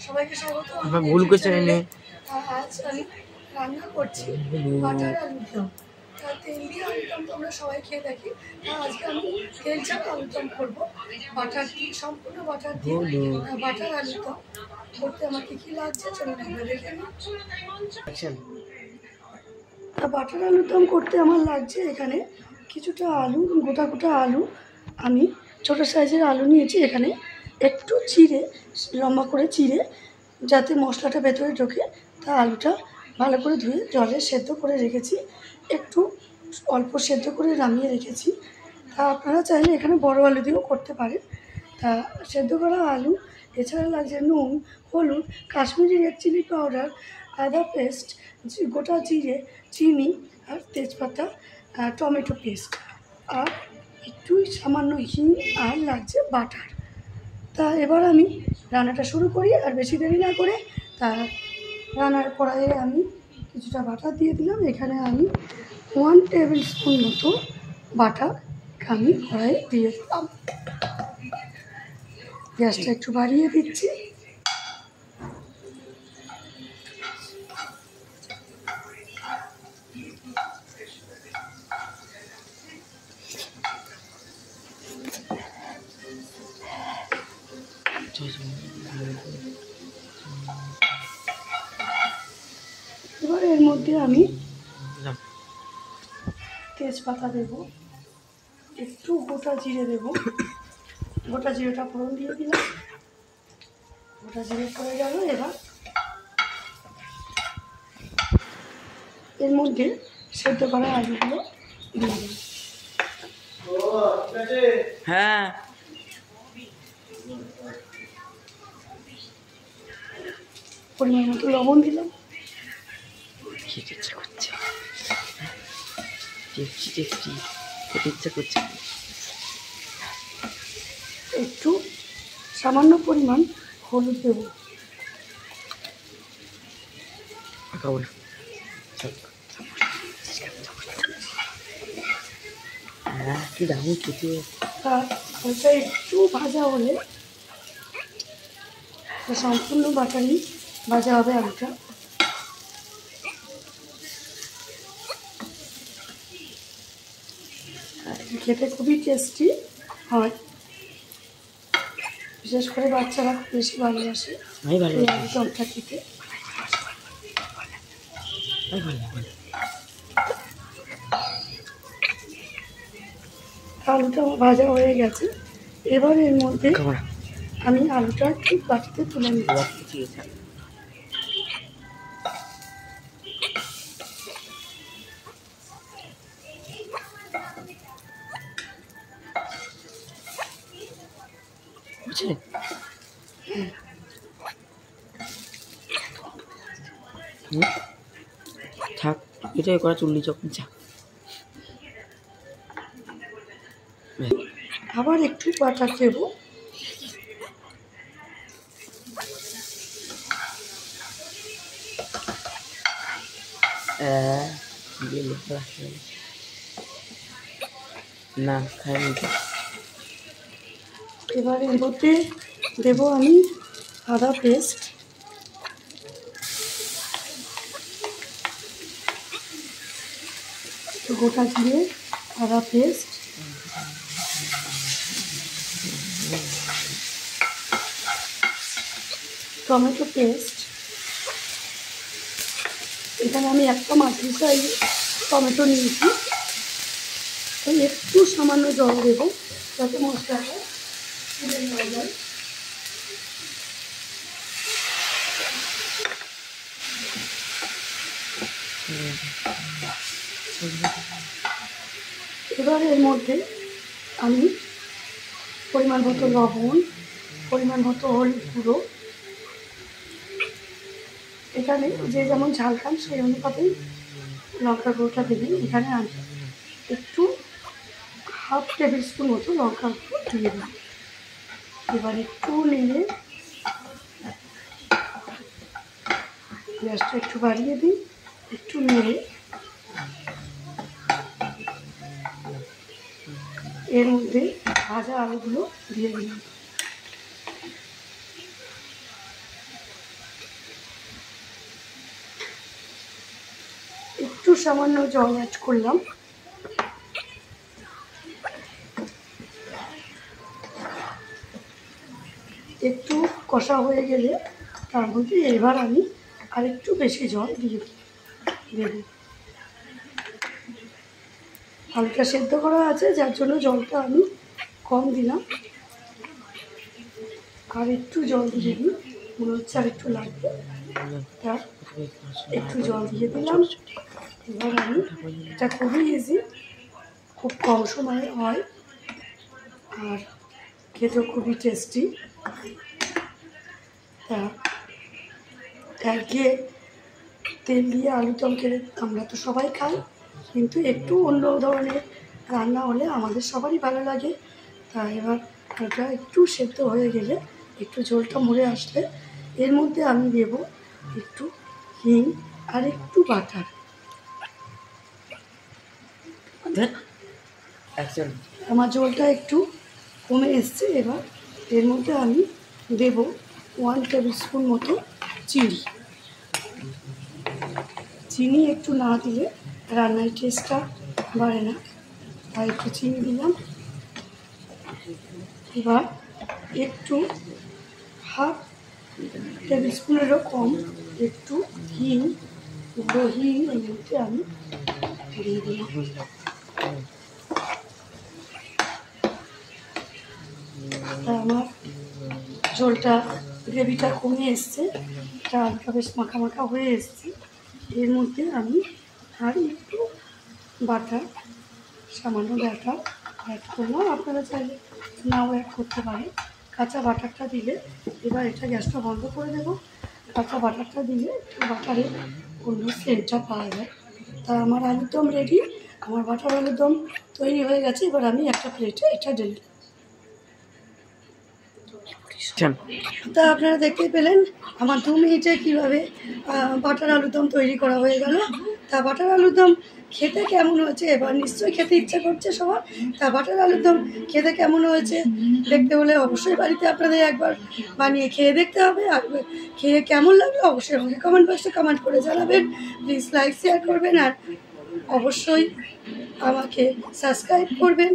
সবাইকে স্বাগত। আমরা ভুল করছেন এনে। আজ আমি রান্না করছি বাটার আলুর দম। তেল দিয়ে আলুর দম তোমরা সবাই খেয়ে দেখি। আজকে আমি তেল ছাড়া আলুর দম করবো, বাটার দিয়ে, সম্পূর্ণ বাটার দিয়ে বাটার আলুর দম করতে আমার কী লাগছে চলুন একবার দেখে নিই। বাটার আলুর দম করতে আমার লাগছে এখানে কিছুটা আলু, গোটা গোটা আলু। আমি ছোটো সাইজের আলু নিয়েছি। এখানে একটু চিড়ে, লম্বা করে চিড়ে, যাতে মশলাটা ভেতরে ঢোকে, তা আলুটা ভালো করে ধুয়ে জলে সেদ্ধ করে রেখেছি। একটু অল্প সেদ্ধ করে নামিয়ে রেখেছি। তা আপনারা চাইলে এখানে বড় আলু দিয়েও করতে পারেন। তা সেদ্ধ করা আলু, এছাড়া লাগছে নুন, হলুদ, কাশ্মীরি রেড চিলি পাউডার, আদা পেস্ট, গোটা জিরে, চিনি আর তেজপাতা, টমেটো পেস্ট, আর একটু সামান্য হিং, আর লাগছে বাটার। তা এবার আমি রান্নাটা শুরু করি আর বেশি দেরি না করে। তা রান্নার কড়াইয়ে আমি কিছুটা বাটার দিয়ে দিলাম। এখানে আমি 1 টেবিল স্পুন মতো বাটার আমি কড়াইয়ে দিয়ে দিলাম। গ্যাসটা একটু বাড়িয়ে দিচ্ছি। এবার এর মধ্যে আমি তেজপাতা দেব, একটু গোটা জিরে দেব। গোটা জিরেটা ফোড়ন দিয়ে দিলাম। গোটা জিরে পড়ে গেল। এবার এর মধ্যে সেদ্ধ করা আলুগুলো দিয়ে দিলাম। হ্যাঁ, পরিমাণ মতো লবণ দিলাম। খেতে ইচ্ছা করছে, খেতে ইচ্ছা করছে। একটু সামান্য পরিমাণ হলুদ দেবো। কি দারুণ খেতে। আর হালকা একটু ভাজা হলে, সম্পূর্ণ বাটারি ভাজা হবে আলুটা। খেতে খুবই টেস্টি হয়, বিশেষ করে বাচ্চারা খুব বেশি ভালোবাসে এই আলু দমটা খেতে। আলুটা ভাজা হয়ে গেছে। এবার এর মধ্যে আমি আলুটা ঠিক বাটিতে তুলে নিচ্ছি। থাক, এটাই করা চুল্লি যখন চা। আবার একটু বাটার দেব। না খাইনি। এবার এর মধ্যে দেবো আমি আদা পেস্ট, গোটা জিরে, আদা পেস্ট, টমেটো পেস্ট। এখানে আমি একটা মাঝারি সাইজ টমেটো নিয়েছি। তো একটু সামান্য জল দেবো যাতে মশলাটা তুলে নেওয়া যায়। এবার এর মধ্যে আমি পরিমাণ মতো লবণ, পরিমাণ মতো হলুদ গুঁড়ো, এখানে যে যেমন ঝাল খান সেই অনুপাতেই লঙ্কা গুঁড়োটা দেবেন। এখানে আমি একটু 1/2 টেবিল স্পুন মতো লঙ্কা গুঁড়ো দিয়ে দিলাম। এবার একটু নেড়ে গ্যাসটা একটু বাড়িয়ে দিই। একটু নেড়ে এর মধ্যে ভাজা আলুগুলো দিয়ে দিলাম। একটু সামান্য জল অ্যাড করলাম। একটু কষা হয়ে গেলে তার মধ্যে এবার আমি আরেকটু বেশি জল দিয়ে দেব। হালকা সেদ্ধ করা আছে, যার জন্য জলটা আমি কম দিলাম। আর একটু জল দিয়ে দিই, মনে হচ্ছে আর একটু লাগবে, তা একটু জল দিয়ে দিলাম। এবার আমি, এটা খুবই ইজি, খুব কম সময়ে হয় আর খেতেও খুবই টেস্টি। তা একঘেয়ে তেল দিয়ে আলুদম খেতে আমরা তো সবাই খাই, কিন্তু একটু অন্য ধরনের রান্না হলে আমাদের সবারই ভালো লাগে। তা এবার এটা একটু সেদ্ধ হয়ে গেলে, একটু ঝোলটা মরে আসলে এর মধ্যে আমি দেব একটু হিং আর একটু বাটার। আমার ঝোলটা একটু কমে এসছে। এবার এর মধ্যে আমি দেব 1 টেবিল স্পুন মতো চিনি। চিনি একটু না দিলে রান্নার টেস্টটা বাড়ে না, তাই একটু চিনি দিলাম। এবার একটু হাফ টেবিল স্পুনেরও কম একটু হিং, গুঁড়ো হিং এর মধ্যে আমি দিয়ে দিলাম। আমার ঝোলটা, গ্রেভিটা কমে এসছে, এটা হালকা বেশ মাখা মাখা হয়ে এসছে। এর মধ্যে আমি আর একটু বাটার, সামান্য বাটার অ্যাড করলাম। আপনারা চাইলে নাও অ্যাড করতে পারেন। কাঁচা বাটারটা দিলে, এবার এটা গ্যাসটা বন্ধ করে দেবো। কাঁচা বাটারটা দিলে একটু বাটারের অন্য সেন্টটা পাওয়া যায়। তা আমার আলুরদম রেডি, আমার বাটার আলুরদম তৈরি হয়ে গেছে। এবার আমি একটা প্লেটে এটা ঢেলে। তা আপনারা দেখতে পেলেন আমার 2 মিনিটে কীভাবে বাটার আলুরদম তৈরি করা হয়ে গেল। তা বাটার আলুরদম খেতে কেমন হয়েছে, এবার নিশ্চয়ই খেতে ইচ্ছা করছে সবার। তা বাটার আলুরদম খেতে কেমন হয়েছে দেখতে হলে অবশ্যই বাড়িতে আপনাদের একবার বানিয়ে খেয়ে দেখতে হবে। আর খেয়ে কেমন লাগলো অবশ্যই আমাকে কমেন্ট বক্সে কমেন্ট করে জানাবেন। প্লিজ লাইক শেয়ার করবেন আর অবশ্যই আমাকে সাবস্ক্রাইব করবেন,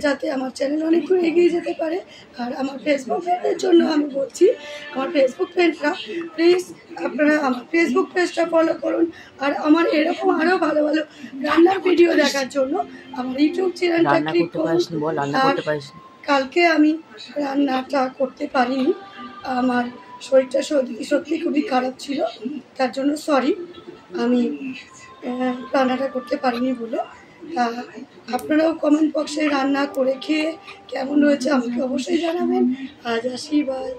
যাতে আমার চ্যানেল অনেক দূর এগিয়ে যেতে পারে। আর আমার ফেসবুক ফ্রেন্ডের জন্য আমি বলছি, আমার ফেসবুক ফ্রেন্ডরা প্লিজ আপনারা আমার ফেসবুক পেজটা ফলো করুন। আর আমার এরকম আরও ভালো ভালো রান্নার ভিডিও দেখার জন্য আমার ইউটিউব চ্যানেলটা ক্লিক করুন। আর কালকে আমি রান্নাটা করতে পারিনি, আমার শরীরটা সত্যি খুবই খারাপ ছিল, তার জন্য সরি, আমি রান্নাটা করতে পারিনি বলে। তা আপনারাও কমেন্ট বক্সে রান্না করে খেয়ে কেমন হয়েছে আমাকে অবশ্যই জানাবেন। আজ আসি, বাই।